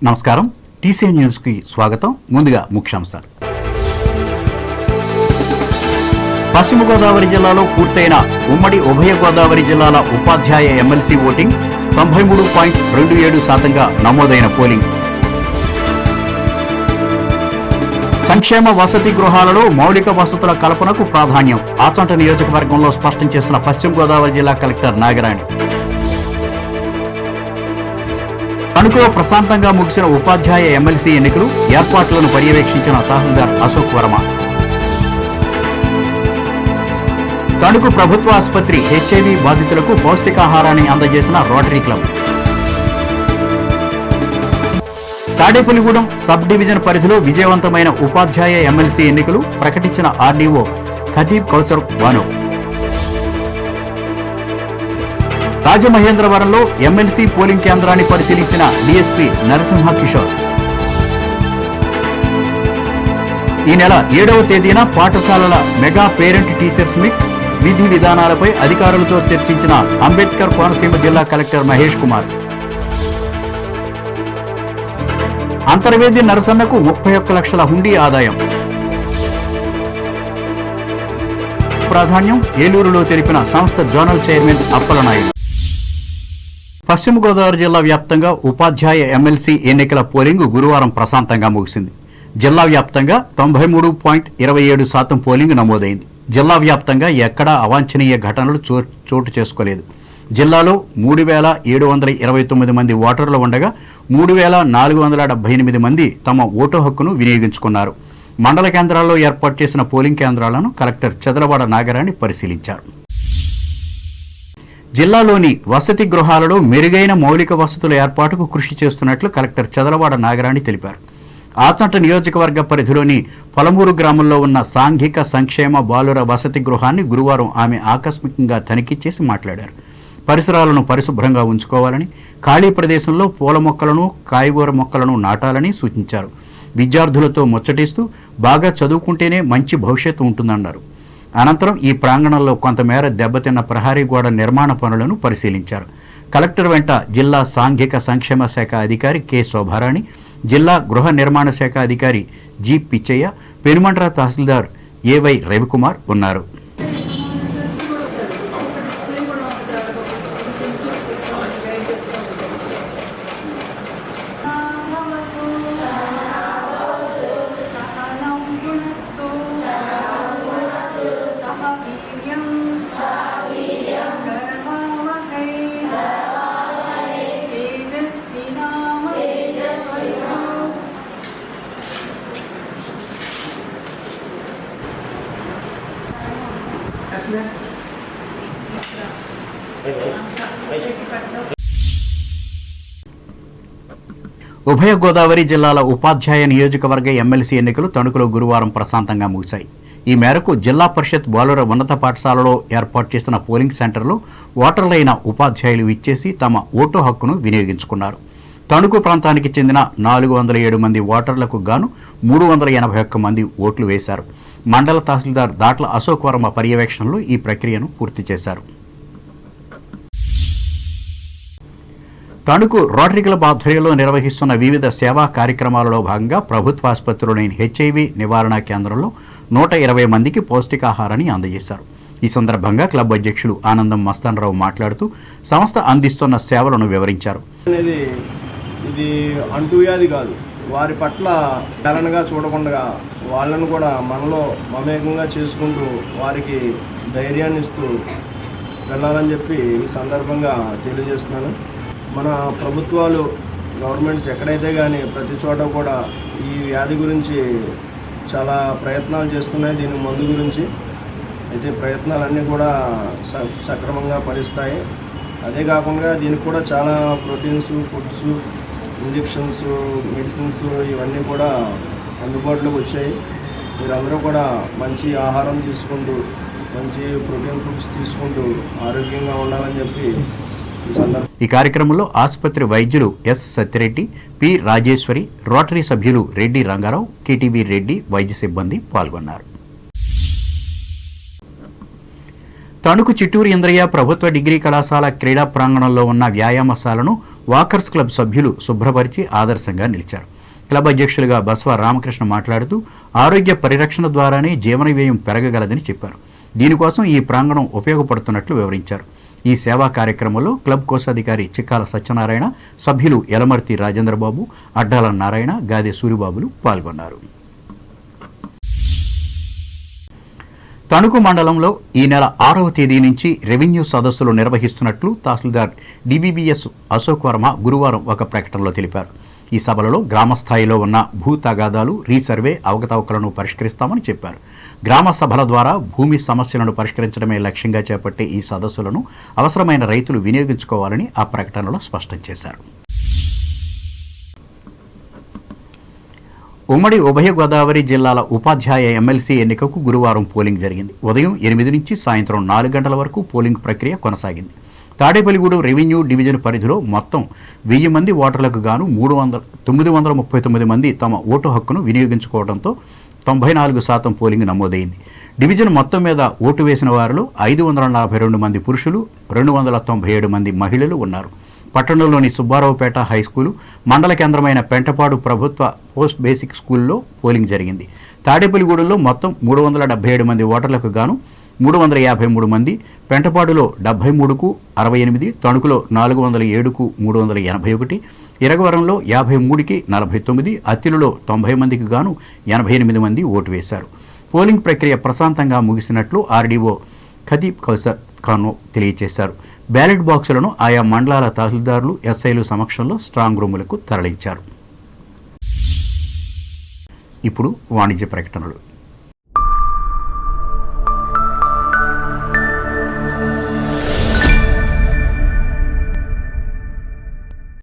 నమస్కారం TC news కి స్వాగతం. ముందుగా ముఖ్యాంశాలు. పశ్చిమ గోదావరి జిల్లాలో పూర్తయిన ఉమ్మడి ఉభయ గోదావరి జిల్లాల ఉపాధ్యాయ ఎమ్మెల్సీ ఓటింగ్ 93.27% నమోదైన పోలింగ్. సంక్షేమ వసతి గృహాలలో మౌలిక వసతుల కల్పనకు ప్రాధాన్యం ఆచంట నియోజకవర్గంలో స్పష్టం చేసిన పశ్చిమ గోదావరి జిల్లా కలెక్టర్ నాగరాణి. తణుకులో ప్రశాంతంగా ముగిసిన ఉపాధ్యాయ ఎమ్మెల్సీ ఎన్నికలు, ఏర్పాట్లను పర్యవేక్షించిన తహసీల్దార్ అశోక్ వర్మ. తణుకు ప్రభుత్వ ఆసుపత్రి హెచ్ఐవి బాధితులకు పౌష్టికాహారాన్ని అందజేసిన rotary club. Tadepalligudem sub division పరిధిలో విజయవంతమైన ఉపాధ్యాయ ఎమ్మెల్సీ ఎన్నికలు, ప్రకటించిన ఆర్డీఓ ఖతీబ్ కౌసర్ బానో. రాజమహేంద్రవరంలో ఎమ్మెల్సీ పోలింగ్ కేంద్రాన్ని పరిశీలించిన డీఎస్పీ నరసింహ కిషోర్. ఈ నెల 7వ తేదీన పాఠశాలల మెగా పేరెంట్ టీచర్స్ మీట్, విధి విధానాలపై అధికారులతో చర్చించిన అంబేద్కర్ కోనసీమ జిల్లా కలెక్టర్ మహేష్ కుమార్. అంతర్వేది నరసన్నకు 31 లక్షల హుండీ ఆదాయం. ప్రాధాన్యం ఏలూరులో తెలిపిన సంస్థ జోనల్ చైర్మన్ అప్పలనాయుడు. పశ్చిమ గోదావరి జిల్లా వ్యాప్తంగా ఉపాధ్యాయ ఎమ్మెల్సీ ఎన్నికల పోలింగ్ గురువారం ప్రశాంతంగా ముగిసింది. జిల్లా వ్యాప్తంగా 93.27% పోలింగ్ నమోదైంది. జిల్లా వ్యాప్తంగా ఎక్కడా అవాంఛనీయ ఘటనలు చోటు చేసుకోలేదు. జిల్లాలో 3,729 మంది ఓటర్లు ఉండగా 3,478 మంది తమ ఓటు హక్కును వినియోగించుకున్నారు. మండల కేంద్రాల్లో ఏర్పాటు చేసిన పోలింగ్ కేంద్రాలను కలెక్టర్ చదలవాడ నాగరాణి పరిశీలించారు. జిల్లాలోని వసతి గృహాలలో మెరుగైన మౌలిక వసతుల ఏర్పాటుకు కృషి చేస్తున్నట్లు కలెక్టర్ చదలవాడ నాగరాణి తెలిపారు. ఆచంట నియోజకవర్గ పరిధిలోని పొలమూరు గ్రామంలో ఉన్న సాంఘిక సంక్షేమ బాలుర వసతి గృహాన్ని గురువారం ఆమె ఆకస్మికంగా తనిఖీ చేసి మాట్లాడారు. పరిసరాలను పరిశుభ్రంగా ఉంచుకోవాలని, ఖాళీ ప్రదేశంలో పూల మొక్కలను, కాయగూర మొక్కలను నాటాలని సూచించారు. విద్యార్థులతో ముచ్చటిస్తూ బాగా చదువుకుంటేనే మంచి భవిష్యత్తు ఉంటుందన్నారు. అనంతరం ఈ ప్రాంగణంలో కొంతమేర దెబ్బతిన్న ప్రహరీ గోడ నిర్మాణ పనులను పరిశీలించారు. కలెక్టర్ వెంట జిల్లా సాంఘిక సంక్షేమ శాఖ అధికారి కె శోభారాణి, జిల్లా గృహ నిర్మాణ శాఖ అధికారి జి పిచ్చయ్య, పెనుమంట్ర తహసీల్దార్ ఏవై రవికుమార్ ఉన్నారు. ఉభయ గోదావరి జిల్లాల ఉపాధ్యాయ నియోజకవర్గ ఎమ్మెల్సీ ఎన్నికలు తణుకులో గురువారం ప్రశాంతంగా ముగిశాయి. ఈ మేరకు జిల్లా పరిషత్ బాలుర ఉన్నత పాఠశాలలో ఏర్పాటు చేసిన పోలింగ్ సెంటర్లో ఓటర్లైన ఉపాధ్యాయులు ఇచ్చేసి తమ ఓటు హక్కును వినియోగించుకున్నారు. తణుకు ప్రాంతానికి చెందిన 407 మంది ఓటర్లకు గాను 381 మంది ఓట్లు వేశారు. మండల తహసీల్దార్ దాట్ల అశోక్ వర్మ పర్యవేక్షణలో ఈ ప్రక్రియను పూర్తి చేశారు. తణుకు రోటరీ క్లబ్ ఆధ్వర్యంలో నిర్వహిస్తున్న వివిధ సేవా కార్యక్రమాలలో భాగంగా ప్రభుత్వ ఆసుపత్రిలోని హెచ్ఐవి నివారణ కేంద్రంలో 120 మందికి పౌష్టికాహారాన్ని అందజేశారు. ఈ సందర్భంగా క్లబ్ అధ్యక్షులు ఆనందం మస్తానరావు మాట్లాడుతూ సంస్థ అందిస్తున్న సేవలను వివరించారు. ఇది అంటువ్యాధి కాదు, వారి పట్ల తెలనగా చూడకుండా వాళ్ళను కూడా మనలో మమేకంగా చేసుకుంటూ వారికి ధైర్యాన్ని ఇస్తూ వెళ్ళాలని చెప్పి ఈ సందర్భంగా తెలియజేస్తున్నాను. మన ప్రభుత్వాలు, గవర్నమెంట్స్ ఎక్కడైతే కానీ ప్రతి చోట కూడా ఈ వ్యాధి గురించి చాలా ప్రయత్నాలు చేస్తున్నాయి. దీని మందు గురించి అయితే ప్రయత్నాలన్నీ కూడా సక్రమంగా ఫలిస్తాయి. అదే కాకుండా దీనికి కూడా చాలా ప్రోటీన్స్, ఫుడ్స్, ఇంజెక్షన్స్, మెడిసిన్స్ ఇవన్నీ కూడా అందుబాటులోకి వచ్చాయి. మీరందరూ కూడా మంచి ఆహారం తీసుకుంటూ, మంచి ప్రోటీన్ ఫుడ్స్ తీసుకుంటూ ఆరోగ్యంగా ఉండాలని చెప్పి ఈ కార్యక్రమంలో ఆసుపత్రి వైద్యులు S Satyareddy, P Rajeshwari, Rotary సభ్యులు రెడ్డి రంగారావు, కేటీవీ రెడ్డి, వైద్య సిబ్బంది పాల్గొన్నారు. తణుకు చిట్టూరు ఇంద్రయ్య ప్రభుత్వ డిగ్రీ కళాశాల క్రీడా ప్రాంగణంలో ఉన్న వ్యాయామశాలను వాకర్స్ క్లబ్ సభ్యులు శుభ్రపరిచి ఆదర్శంగా నిలిచారు. క్లబ్ అధ్యక్షులుగా బస్వ రామకృష్ణ మాట్లాడుతూ ఆరోగ్య పరిరక్షణ ద్వారానే జీవన వ్యయం పెరగగలదని చెప్పారు. దీనికోసం ఈ ప్రాంగణం ఉపయోగపడుతున్నట్లు వివరించారు. ఈ సేవా కార్యక్రమంలో క్లబ్ కోశాధికారి చిక్కాల సత్యనారాయణ, సభ్యులు యలమర్తి రాజేంద్రబాబు, అడ్డాల నారాయణ, గాదె సూరిబాబులు పాల్గొన్నారు. తణుకు మండలంలో ఈ నెల 6వ తేదీ నుంచి రెవెన్యూ సదస్సులు నిర్వహిస్తున్నట్లు తహసీల్దార్ డిబిబిఎస్ అశోక్ వర్మ గురువారం ఒక ప్రకటనలో తెలిపారు. ఈ సభలలో గ్రామస్థాయిలో ఉన్న భూ తగాదాలు, రీసర్వే అవకతవకలను పరిష్కరిస్తామని చెప్పారు. గ్రామ సభల ద్వారా భూమి సమస్యలను పరిష్కరించడమే లక్ష్యంగా చేపట్టే ఈ సదస్సులను అవసరమైన రైతులు వినియోగించుకోవాలని ఆ ప్రకటనలో స్పష్టం చేశారు. ఉమ్మడి ఉభయ గోదావరి జిల్లాల ఉపాధ్యాయ ఎమ్మెల్సీ ఎన్నికకు గురువారం పోలింగ్ జరిగింది. ఉదయం 8 నుంచి సాయంత్రం 4 గంటల వరకు పోలింగ్ ప్రక్రియ కొనసాగింది. తాడేపల్లిగూడెం రెవెన్యూ డివిజన్ పరిధిలో మొత్తం 1000 మంది ఓటర్లకు గాను 939 మంది తమ ఓటు హక్కును వినియోగించుకోవడంతో 94% పోలింగ్ నమోదైంది. డివిజన్ మొత్తం మీద ఓటు వేసిన వారిలో 542 మంది పురుషులు, 297 మంది మహిళలు ఉన్నారు. పట్టణంలోని సుబ్బారావుపేట హైస్కూలు, మండల కేంద్రమైన పెంటపాడు ప్రభుత్వ పోస్ట్ బేసిక్ స్కూల్లో పోలింగ్ జరిగింది. తాడేపల్లిగూడెంలో మొత్తం 377 మంది ఓటర్లకు గాను 353 మంది, పెంటపాడులో 73కు 68, తణుకులో 407కు 381, ఇరగవరంలో 53కి 49, అత్తిలిలో 90 మందికి గాను 88 మంది ఓటు వేశారు. పోలింగ్ ప్రక్రియ ప్రశాంతంగా ముగిసినట్లు ఆర్డీఓ ఖదీబ్ కౌసర్ ఖాన్ తెలియజేశారు. బ్యాలెట్ బాక్సులను ఆయా మండలాల తహసీల్దార్లు, ఎస్ఐలు సమక్షంలో స్ట్రాంగ్ రూములకు తరలించారు. ఇప్పుడు వాణిజ్య ప్రకటనలు.